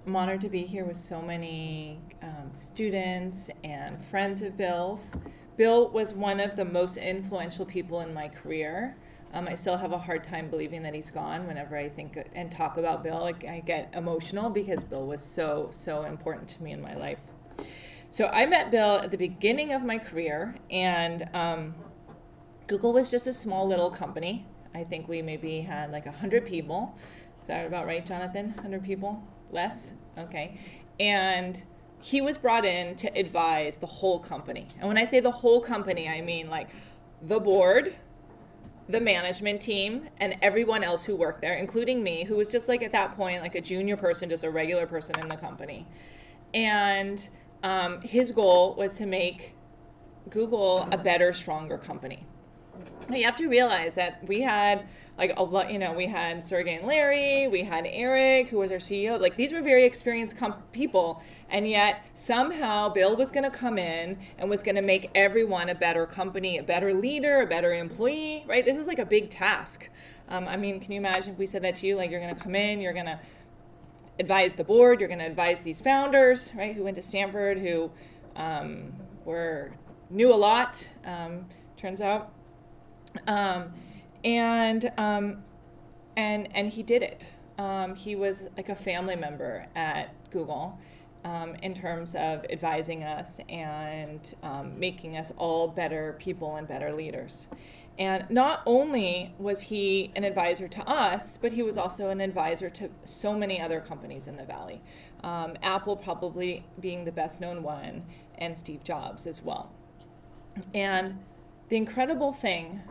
I'm honored to be here with so many students and friends of Bill's. Bill was one of the most influential people in my career. I still have a hard time believing that he's gone. Whenever I think and talk about Bill, I get emotional because Bill was so important to me in my life. So I met Bill at the beginning of my career, and Google was just a small little company. I think we maybe had like 100 people. Is that about right, Jonathan? 100 people? Less? Okay. And he was brought in to advise the whole company. And when I say the whole company, I mean like the board, the management team, and everyone else who worked there, including me, who was just like at that point like a junior person, just a regular person in the company. And his goal was to make Google a better, stronger company. But you have to realize that we had like a lot, we had Sergey and Larry, we had Eric, who was our CEO. Like these were very experienced people, and yet somehow Bill was going to come in and was going to make everyone a better company, a better leader, a better employee, right? This is like a big task. I mean, can you imagine if we said that to you? Like you're going to come in, you're going to advise the board, you're going to advise these founders, right, who went to Stanford, who knew a lot, turns out. And he did it. He was like a family member at Google in terms of advising us and making us all better people and better leaders. And not only was he an advisor to us, but he was also an advisor to so many other companies in the Valley. Apple probably being the best known one, and Steve Jobs as well. And the incredible thing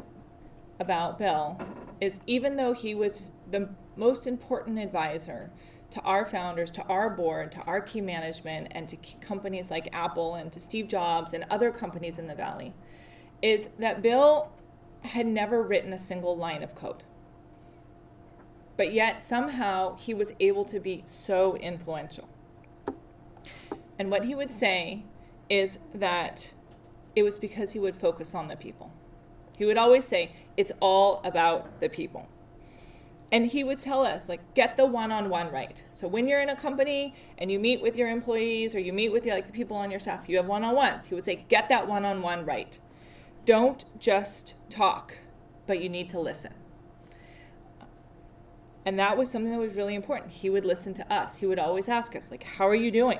about Bill is even though he was the most important advisor to our founders, to our board, to our key management, and to companies like Apple and to Steve Jobs and other companies in the Valley, is that Bill had never written a single line of code. But yet somehow he was able to be so influential. And what he would say is that it was because he would focus on the people. He would always say, it's all about the people. And he would tell us, like, get the one-on-one right. So when you're in a company and you meet with your employees or you meet with the people on your staff, you have one-on-ones. He would say, get that one-on-one right. Don't just talk, but you need to listen. And that was something that was really important. He would listen to us. He would always ask us, like, how are you doing?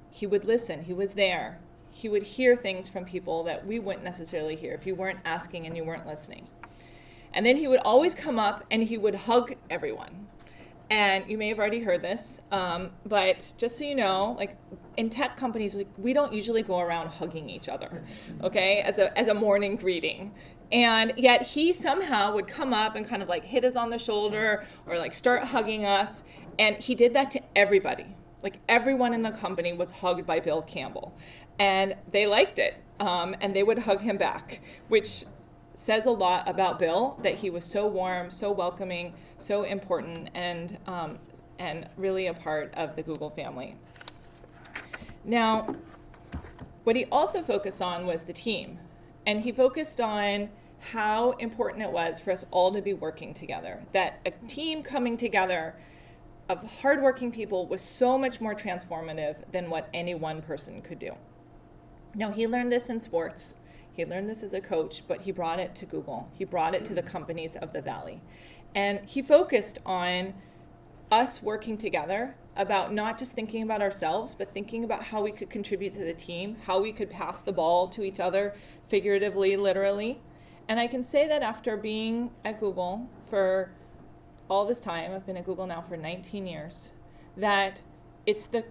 He would listen. He was there. He would hear things from people that we wouldn't necessarily hear if you weren't asking and you weren't listening. And then he would always come up and he would hug everyone. And you may have already heard this, but just so you know, like in tech companies, like, we don't usually go around hugging each other, okay, as a morning greeting. And yet he somehow would come up and kind of like hit us on the shoulder or like start hugging us. And he did that to everybody. Like everyone in the company was hugged by Bill Campbell. And they liked it, and they would hug him back, which says a lot about Bill, that he was so warm, so welcoming, so important, and really a part of the Google family. Now, what he also focused on was the team, and he focused on how important it was for us all to be working together, that a team coming together of hardworking people was so much more transformative than what any one person could do. Now, he learned this in sports. He learned this as a coach, but he brought it to Google. He brought it to the companies of the Valley. And he focused on us working together about not just thinking about ourselves, but thinking about how we could contribute to the team, how we could pass the ball to each other, figuratively, literally. And I can say that after being at Google for all this time, I've been at Google now for 19 years, that it's the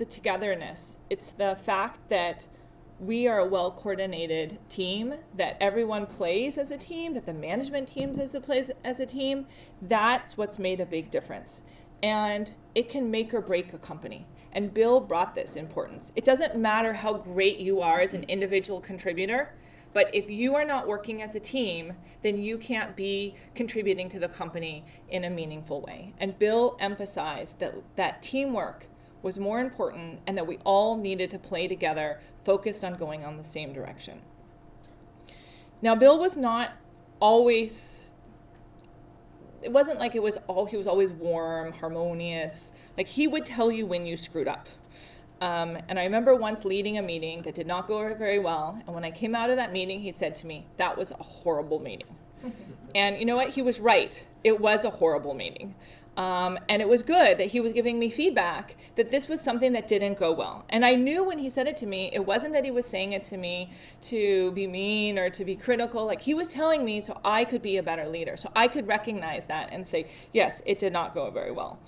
togetherness. It's the fact that we are a well-coordinated team, that everyone plays as a team, that the management teams plays as a team. That's what's made a big difference. And it can make or break a company. And Bill brought this importance. It doesn't matter how great you are as an individual contributor, but if you are not working as a team, then you can't be contributing to the company in a meaningful way. And Bill emphasized that teamwork was more important and that we all needed to play together, focused on going on the same direction. Now, Bill was not always, it wasn't like he was always warm, harmonious, Like, he would tell you when you screwed up. And I remember once leading a meeting that did not go very well. And when I came out of that meeting, he said to me, that was a horrible meeting. And you know what? He was right. It was a horrible meeting. And it was good that he was giving me feedback that this was something that didn't go well. And I knew when he said it to me, it wasn't that he was saying it to me to be mean or to be critical. Like, he was telling me so I could be a better leader, so I could recognize that and say, yes, it did not go very well.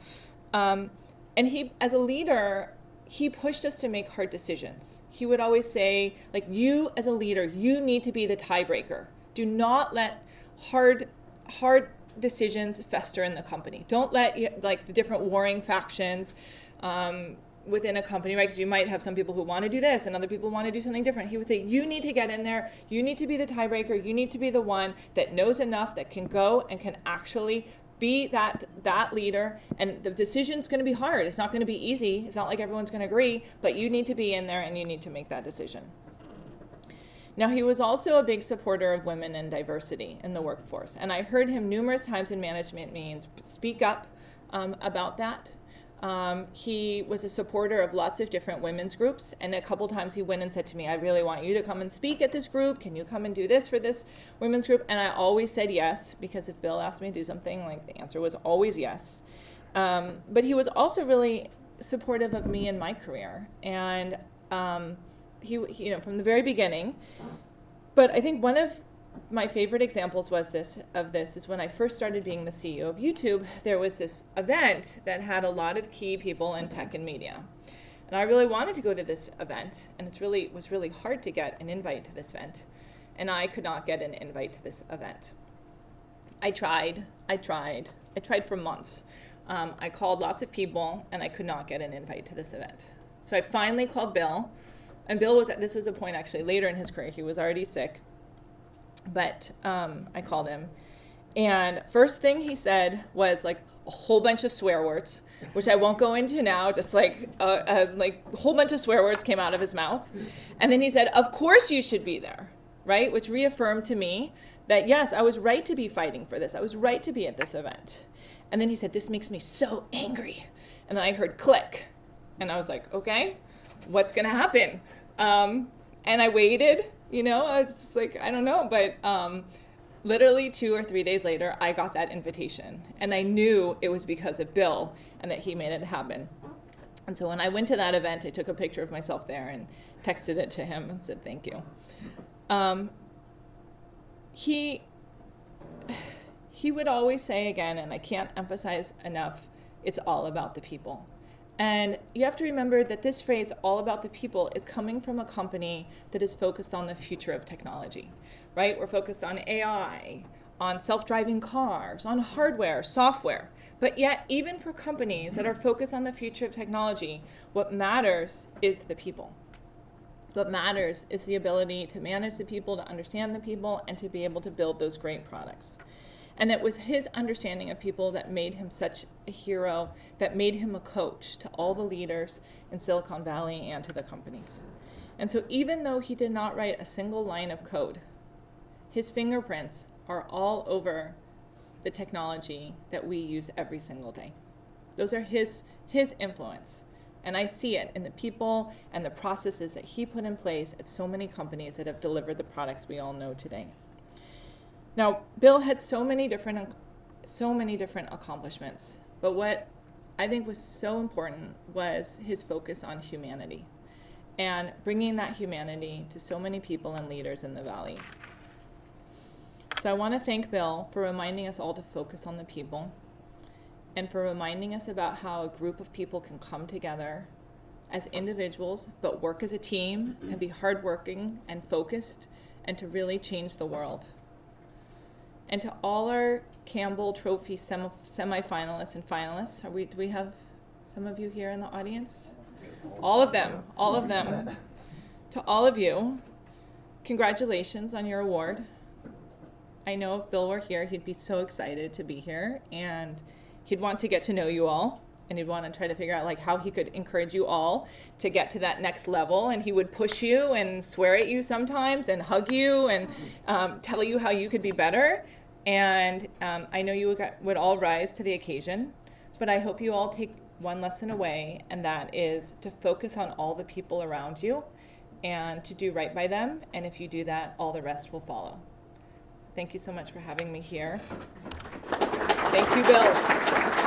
And he, as a leader, he pushed us to make hard decisions. He would always say, like, you as a leader, you need to be the tiebreaker. Do not let hard decisions fester in the company. Don't let, like, the different warring factions within a company, right? Because you might have some people who want to do this and other people want to do something different. He would say, you need to get in there. You need to be the tiebreaker. You need to be the one that knows enough, that can go and can actually be that leader. And the decision's going to be hard. It's not going to be easy. It's not like everyone's going to agree, but you need to be in there and you need to make that decision. Now, he was also a big supporter of women and diversity in the workforce. And I heard him numerous times in management meetings speak up about that. He was a supporter of lots of different women's groups. And a couple times he went and said to me, I really want you to come and speak at this group. Can you come and do this for this women's group? And I always said yes, because if Bill asked me to do something, like, the answer was always yes. But he was also really supportive of me in my career. And he, you know, from the very beginning. But I think one of my favorite examples of this is when I first started being the CEO of YouTube. There was this event that had a lot of key people in tech and media. And I really wanted to go to this event, and it was really hard to get an invite to this event. And I could not get an invite to this event. I tried for months. I called lots of people, and I could not get an invite to this event. So I finally called Bill. And Bill this was a point actually later in his career. He was already sick. But I called him. And first thing he said was, like, a whole bunch of swear words, which I won't go into now. Just like a whole bunch of swear words came out of his mouth. And then he said, of course you should be there, right? Which reaffirmed to me that, yes, I was right to be fighting for this. I was right to be at this event. And then he said, this makes me so angry. And then I heard click. And I was like, okay, what's going to happen? And I waited, you know, I was just like, I don't know. But literally 2 or 3 days later, I got that invitation. And I knew it was because of Bill and that he made it happen. And so when I went to that event, I took a picture of myself there and texted it to him and said, thank you. He would always say again, and I can't emphasize enough, it's all about the people. And you have to remember that this phrase, all about the people, is coming from a company that is focused on the future of technology, right? We're focused on AI, on self-driving cars, on hardware, software. But yet, even for companies that are focused on the future of technology, what matters is the people. What matters is the ability to manage the people, to understand the people, and to be able to build those great products. And it was his understanding of people that made him such a hero, that made him a coach to all the leaders in Silicon Valley and to the companies. And so even though he did not write a single line of code, his fingerprints are all over the technology that we use every single day. Those are his influence. And I see it in the people and the processes that he put in place at so many companies that have delivered the products we all know today. Now, Bill had so many different accomplishments, but what I think was so important was his focus on humanity and bringing that humanity to so many people and leaders in the Valley. So I want to thank Bill for reminding us all to focus on the people and for reminding us about how a group of people can come together as individuals, but work as a team and be hardworking and focused and to really change the world. And to all our Campbell Trophy semifinalists and finalists, do we have some of you here in the audience? All of them. To all of you, congratulations on your award. I know if Bill were here, he'd be so excited to be here, and he'd want to get to know you all, and he'd want to try to figure out like how he could encourage you all to get to that next level, and he would push you and swear at you sometimes and hug you and tell you how you could be better. And I know you would all rise to the occasion, but I hope you all take one lesson away, and that is to focus on all the people around you and to do right by them. And if you do that, all the rest will follow. So thank you so much for having me here. Thank you, Bill.